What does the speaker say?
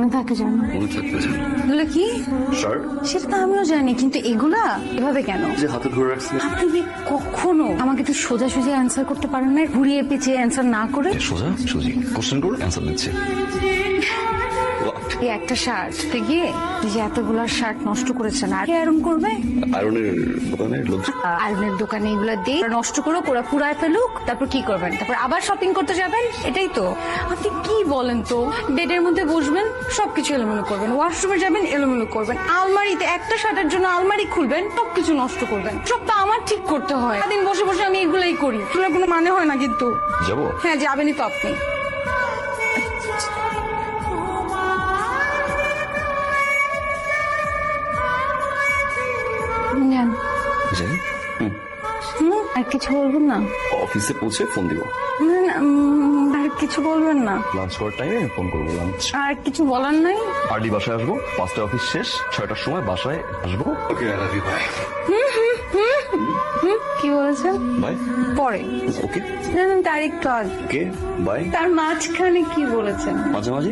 মনে থাকে জানো? মনে থাকতে চাই এগুলো কি? শার্ট সেটা তো আমিও জানি, কিন্তু এগুলা এভাবে কেন? যে হাতে ধরে রাখছি। আপনি কি কখনো আমাকে তো সোজাসুজি অ্যান্সার করতে পারেন না, ঘুরিয়ে পেঁচিয়ে অ্যান্সার না করে? সোজা সুজি কোশ্চেন করে অ্যান্সার দিচ্ছে। এই একটা শার্ট গিয়ে যে এতগুলা শার্ট নষ্ট করেছেন, আর আয়রন করবে? আয়রনের দোকানে লোক আয়রনের দোকানে এগুলো দিয়ে নষ্ট করে ওরা পুরায় ফেলুক, তারপর কি করবেন? তারপর আবার শপিং করতে যাবেন? এটাই তো আপনি কি বলেন তো? বেডের মধ্যে বসবেন, সবকিছু এলোমেলো করবেন, ওয়াশরুমে যাবেন এলোমেলো করবেন, আলমারিতে একটা শার্টের জন্য আলমারি খুলবেন, সবকিছু নষ্ট করবেন। সব তো আমার ঠিক করতে হয়, সারাদিন বসে বসে আমি এগুলাই করি, এগুলোর কোনো মানে হয় না কিন্তু। যাবো। হ্যাঁ যাবেনই তো আপনি। নেন। যাই। আর কিছু বলবেন না? অফিসে পৌঁছে ফোন দিব। না, না, আর কিছু বলবেন না? লাঞ্চ করার টাইমে ফোন করবো। লাঞ্চ আর কিছু বলার নাই? আর্লি বাসায় আসবো, 5টায় অফিস শেষ, 6টার সময় বাসায় আসবো। ওকে, আই লাভ ইউ, বাই। কি বলেছেন? বাই। পরে ওকে জানেন, তার একটু আগে, ওকে বাই। তার মাঝখানে কি বলেছেন? মাঝে মাঝে